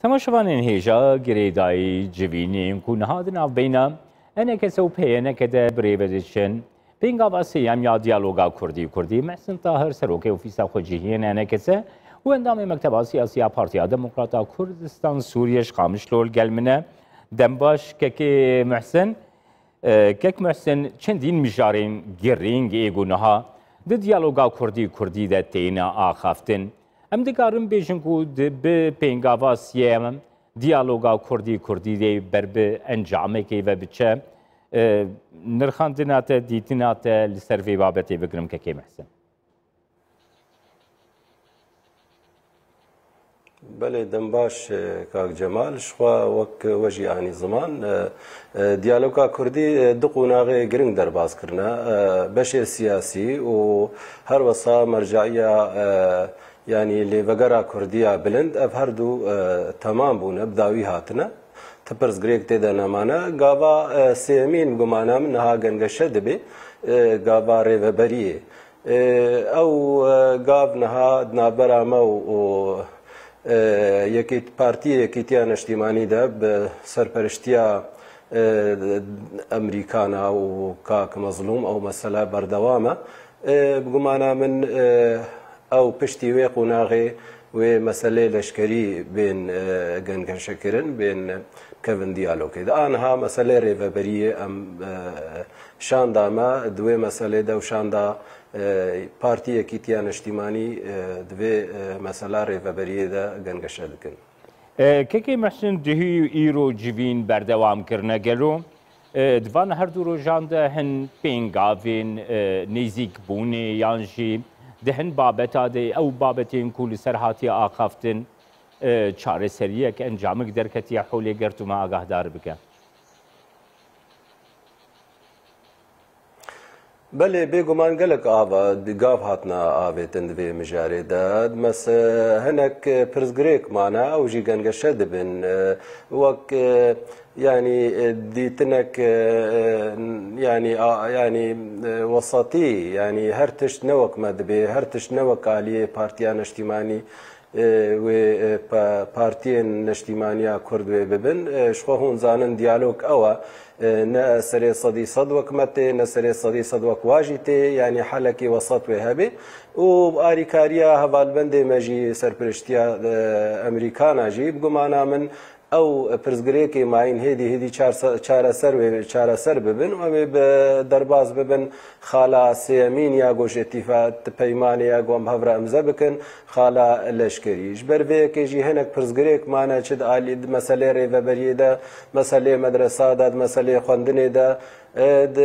تماشاوانên hêja girêdayî civînên ku nihadin navbeyna enekese û pêyeneke de birêve diçin pêngava sêyem ya diyaloga Kurdî Mehsin Tahir serokê ofîsa xwecihiyên enekese û endamê Mekteba Siyasiya Partiya Demokrata Kurdistan Sûriye ji Qamişlol gel min e. Dembaş kekê Mehsin kek Mehsin çendîn mijarên girîng êgo niha di diyaloga Kurdî de têne axaftin. Em dikarin bêjin ku bi pêngava siyem diyaloga Kurdî de ber bi encamekê ve biçe nirxandina te dîtina te li ser vê babetê bigirim kekê Mehsin. بله دنباش کاک جمال شخوا وک وجی آنی زمان دیالوگا کردی دو قناغ گرنگ در باز کرنا بشه سیاسی و هر وصا مرجعیه yani levagara Kurdiya bilind ev her du tamam bûne bi dawî hatine tipirz girêk tê de nemane gava sêmîn gumana min niha gengeşe dibe gava rêveberiyê ew gav niha navbera me û partiyê Yekîtiya Neştîmanî de bi serperiştiya Emerîkana û kak mezlûm ew mesela berdewam e bi gumana min ew piştî wê qonaxê wê meselê leşkerî bên gengeşekirin bên kevin diyalogê de aniha meselê rêveberiyê em şanda me di wê meselê de şanda Partî Yekîtiya Neştîmanî di vê mesela rêveberiyê de gengeşe dikin. Kekê Mehsin dihî îro civîn berdewam kirine gelo di van her du rojan de hin pêngavên nêzik bûnê yan jî di hin babeta de ew babetên ku li ser hatiye axaftin çareseriyek encamik derketiye holê gertûma agahdar bike. Belê bêguman gelek ava gav hatna avêtin di vê mijarê de mes hinek pirzgirêk mane ew jî gengeşe dibin wek yani dîtinek yani wesatî yani her tişt newek me dibe her tişt newek aliyê Partiya Neştîmanî wê partiyên Neştîmaniya Kurd wê bibin ji xwe hûn zanin diyalog ew e ne serê sedî sed wek me tê ne serê sedî sed wek wa jî tê yani helekî wesat wê hebe û alîkariya hevalbendê me jî serpiriştiya Emerîkana jî bi gumana min ew pirzgirêkê mayîn hêdî çareser bibin û em ê derbas bibin xala sêyemîn ya goşetîfa peymanê ya gu em hevra imze bikin xala leşkerî ji ber vê yekê jî hinek pirzgirêk mane çi di alî di meselê rêveberiyê de meselê medresa de di meselê xwendinê de di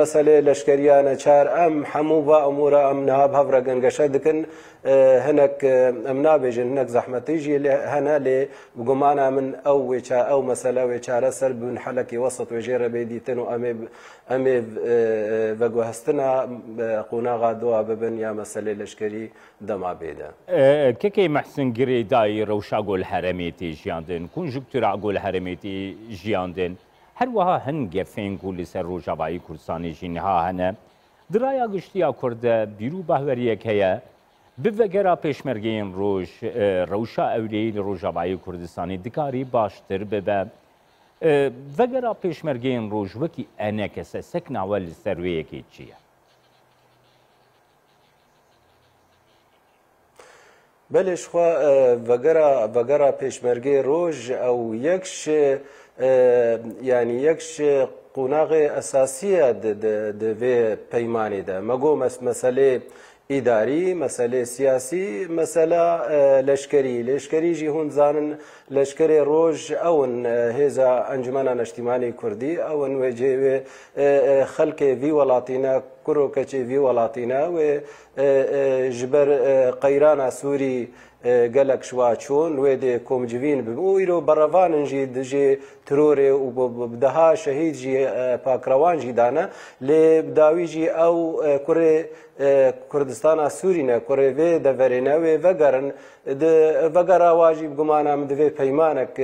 meselê leşkeriyane çar em hemû va emûra em niha bi hevra gengeşe dikin hinek em nabêjin hinek zehmetî jî hene lê bi gumana min ew mesele wê çareser bibin helekî wesat wê jê re bê dîtin û em ê veguhestina qonaxa duwa bibin ya meselê leşkerî dema bê de. Kekê Mehsin girêdayî rewşa Golheremê tê jiyandin, konjüktûra Golheremê tê jiyandin. Her wiha hin gefên ku li ser Rojavayî Kurdistanê jî niha hene. Di raya giştiya Kurd de bîrû behweriyek heye bi vegera pêşmergeyên rewşa ewleyî li Rojavayî Kurdistanê dikarî baştir bibe. Vegera pêşmergeyên roj wekî enekese sekna we li ser wê yekê çi ye? Belê ji xwe vegera pêşmergê roj ew yek ji qonaxê esasî ye di vê peymanê de me got meselê îdarî, meselê siyasî, mesela leşkerî jî hûn zanin leşkerê roj ewin hêza Encumena Neştîmanî Kurdî ewin wê cêwê xelkê vî welatîne kurokekê vî welatîne wê ji ber qeyrana Sûrî gelek şiwa çûn wê dê komcivîn bibin û îro berevanin jî dijî terorê û deha şehîd jî pakrewan jî dane lê bi dawî jî ew kurê Kurdistana Sûrî ne kurê vê deverê ne wê vegerin vegera wa jî bi gumana min divê peymanek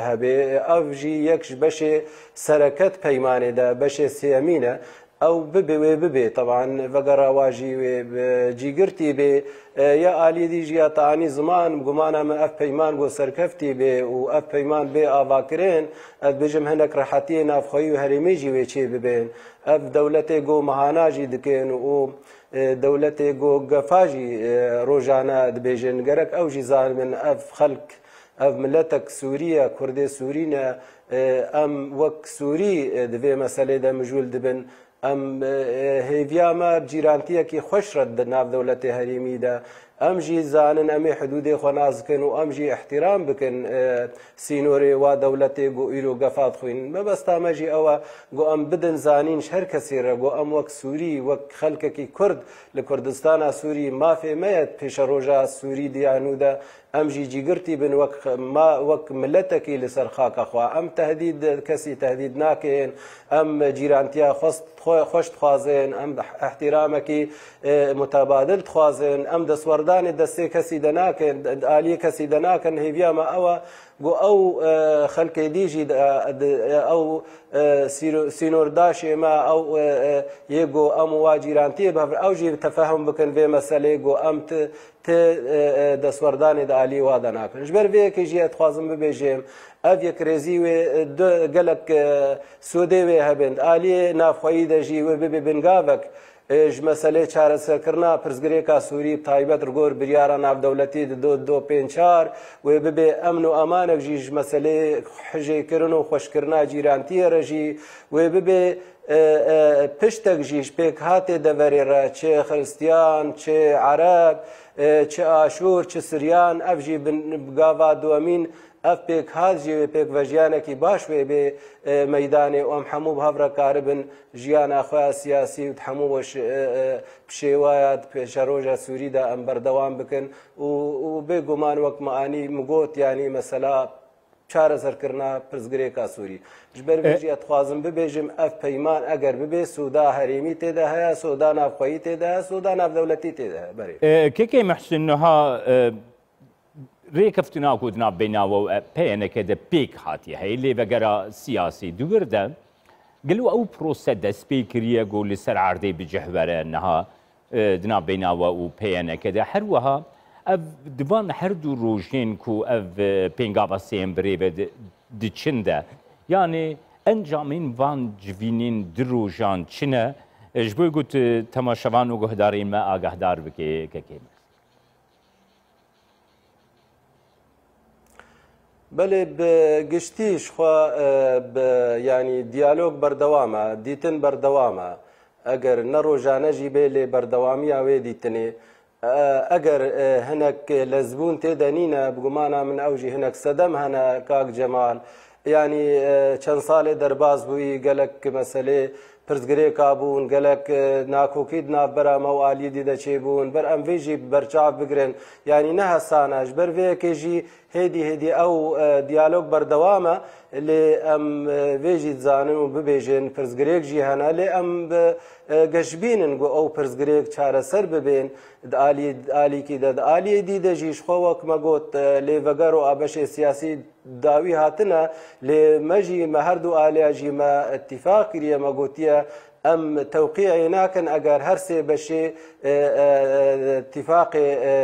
hebe ev jî yek ji beşê sereket peymanê de beşê sêyemî ne او ببي طبعا فقرا واجي جيجرتي بي يا آلي دي جي طاني زمان قمانا من اف بيمان قو سركفتي بي واف بيمان بي افاكرين بجم هناك راحتين اف خوي هريميجي ويشي ببين اف دولتي قو مهاناجي دكين و دولتي قو قفاجي روجانا دبيجن قرك او جيزان من اف خلق اف ملتك سوريا كردي سورينا ام وك سوري دبي مسألة دا مجول دبن ام هيفيا ما بجيرانتيا كي خوش رد ناف دولتي هريمي دا ام جي زانن امي حدودي خناز كن وام جي احترام بكن سينوري و دولتي قو ايلو قفات خوين ما بس تامجي او قو ام بدن زانين شهر كثيرة قو ام وك سوري وك خلقكي كرد لكردستان سوري ما في ميت بيش روجا سوري ديانو دا ام جي جيجرتي بن وك ما وك ملتكي لسرخاك اخوا ام تهديد كسي تهديد ناكين ام جيرانتيا خوش تخوازين ام احترامكي متبادل تخوازين ام دسوردان دسي كسي دناكن آلية كسي دناكن هيفيا ما او قو او خلق ديجي او سينور داشي ما او يقو ام واجيرانتي او جي تفهم بكن في مسألة قو ام دسوردان دا آلي وادا ناكن جبر في كي اتخوازم ببيجيم اف يكريزي و قلق سودي و هبند آلي نافخوي دا جي و ببي بنقافك اج مسئله چاره سرکرنا پرزگریکا سوری تایبت رگور بریارا ناف دولتی دو پینچار و ببی امن و امانک جیج مسئله حجی کرن و خوش کرنا جیرانتی رجی و ببی پشتک جیش پیک هاته دوری را چه خرستیان چه عرب چه آشور چه سریان اف جی بگاوا دوامین اف پیک هاجی پیک وجیانه کی باش و به میدان ام حمو بهبر کاربن جیان اخوا سیاسی و حمو وش بشوایت پیشروجا سوری دا ام بردوام بکن و به گمان وقت معانی مگوت یعنی مثلا چاره سرکرنا پرزگریکا سوری جبر بیجی اتخوازم ببیجم اف پیمان اگر ببی سودا حریمی تیده هیا سودا نافخویی تیده سودا ناف دولتی تیده بری كيكي محسن نها ريكفتنا كودنا بينا و بينا كده بيك هاتي هي اللي بقرا سياسي دوغردا قالوا او بروسيد سبيكريه قول لسر عردي بجهبره انها دنا بينا و بينا كده حروها اف دبان حردو روجين كو اف بينغابا سيمبري دچنده يعني انجامين وان جوينين دروجان چنه جبوي قلت تماشوان و گهدارين ما آگهدار بكي كيكي بله بگشتیش خوا يعني دیالوگ بردوامه دیتن بردوامه اگر نروجانه جیبه لی بردوامی آوه دیتنی اگر هناك لزبون تدنينا بقمانا من اوجي هناك صدم هنا كاك جمال يعني چند سال درباز بوي قالك مسألة پرزگریکا بون گلک ناکوکید ناف برا موالی دیده چی بون بر ام ویجی برچاف بگرن یعنی نه حسانش بر وی که جی هدی او دیالوگ بردوامه لی ام ویجی زانن و ببیجن پرزگریک جی هنه لی ام گشبینن گو او پرزگریک چاره سر ببین آلی کی داد آلی دیده جیش خوک مگوت لی وگر و آبش سیاسی داوی هاتنه لی مجی مهردو آلی جی ما اتفاق کریه مگوتیه ام توقيعي ناكن اگر هر سي بشي اتفاق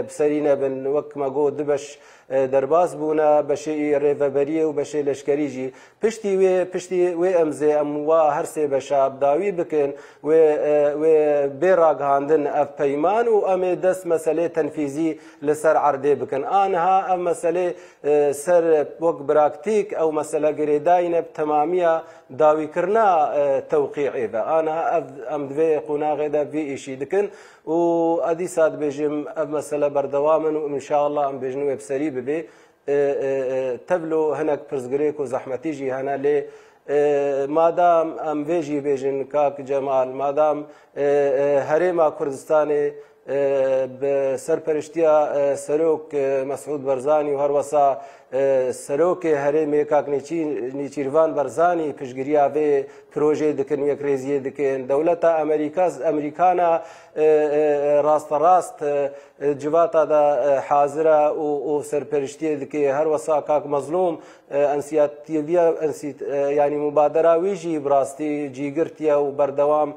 بسرينا بن وك ما قود دبش درباس بونا بشي ريفابريه وبشي لشكريجي بشتي وي امزي ام وا هر سي بشاب داوي بكن و بيراغ هاندن اف بيمان و ام دس مساله تنفيذي لسر عردي بكن انها ام مساله سر وك براكتيك او مساله جريداينه بتماميه داوي كرنا توقيعي انا ام دوي قنا غدا في شيء دكن و ادي ساد بيجم مساله بردوامن وان شاء الله ام بيجنو بسري ببي تبلو هناك برزغريك وزحمتيجي هنا لي مادام ام فيجي بيجن كاك جمال مادام هريما كردستاني بسرپرشتيا سروك مسعود برزاني وهروسا سەرۆکێ هەرێمێ کاک نیچیروان بەرزانی پشتگیریە vê projê dikin yekrêziyê dikin dewleta Amerîkana rasterast civata da hazir e û serperiştiyê dike her wesa kak mezlûm ensiyativiya yanî mubadera wî jî bi rastî cîgirtiye û berdewam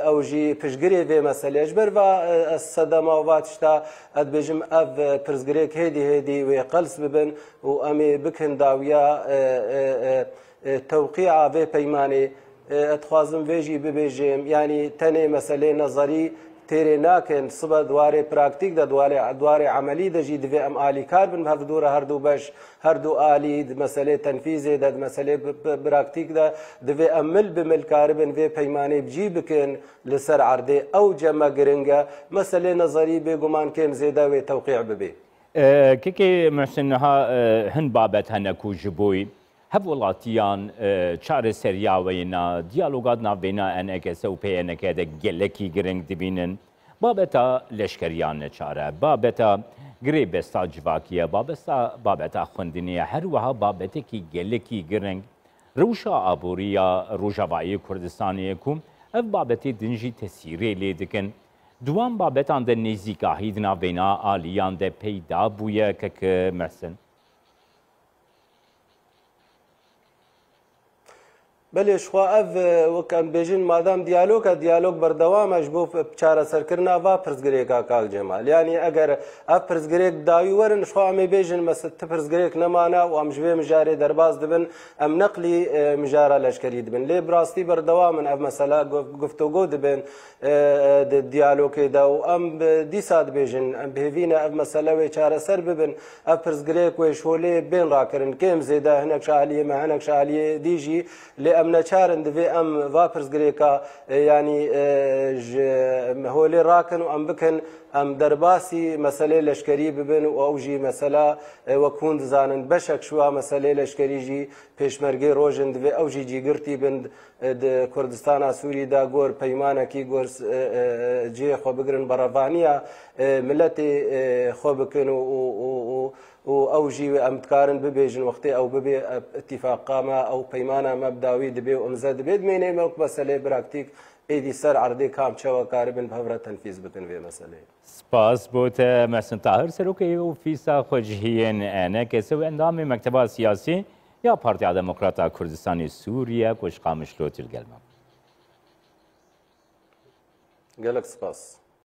ew jî piştgirê vê meselê ji ber ve sedema va tişta ez dibêjim ev pirsgirêk hêdî hêdî wê qels bibin û em ê bikin dawiya tewqîa vê peymanê ez dixwazim vê jî bibêjim yanî tenê meselê nezerî têrê nakin sibe dwarê praktîk de dwarê emelî de jî divê em alîkar bin hev dûra herdû beş herdû alî di meselê tenfîzê de di meselê praktîk de divê em mil bi mil karibin vê peymanê cî bikin li ser erdê ew cema giring e meselê nezerî bêguman kêm zêde wê tewqî bibe. Kekê Muhsin niha hin babet hene ku ji bo hevwelatiyan çareseriya wêna diyalogat navbêna NKS û PNK de gelekî giring dibînin babeta leşkeriyan neçare babeta girê besta civakiye babeta xwendiniye her wiha babetekî gelekî giring rewşa aboriya Rojavayê Kurdistanê ku ev babetê din jî tesîrê lê dikin duwan babetan de nêzîkahî di navbêna aliyan de peyda bûye kek Muhsin. بله شخوا اف وکم بیژن مادام دیالوگ بردوامش بو چارەسەرکردنا va pirsgirêka Kak Cemal yani eger ev pirsgirêk dawî werin şxwa em ê bêjin ti pirsgirêk nemane û em ji vê mijarê derbas dibin em neqlî mijara leşkerî dibin lê bi rastî berdewamin ev mesela guftûgû dibin di diyalogê de û em dîsa dibêjin em bêhêvîne ev mesele wê çareser bibin ev pirsgirêk wê şolê bên rakirin kêm zêde hinek şaliyê me hinek şaliyê dî jî lê em neçarin divê em va pirsgirêka yanî holê rakin û em bikin em derbasî meselê leşkerî bibin û ew jî mesela wek hûn dizanin beşek ji wa meselê leşkerî jî pêşmergê rojin divê ew jî cîgirtî bin di Kurdistana Sûrî de gor peymanekî gor cihê xwe bigirin berevaniya milletê xwe bikin û ew jî em dikarin bibêjin wextê ew bibe itîfaqa me ew peymana me bi dawî dibe û mize dibe dimêne me wek meselê praktîk êdî ser erdê kam çawa karibin hevre tenfîz bikin vê meseleyê. Spas bo te Muhsin Tahir serokê ofîsa xwecihiyên NKS û endamê Mekteba Siyasî ya Partiya Demokrata Kurdistanê Sûriye ku ji Qamişlo tir gelme. Gelek spas.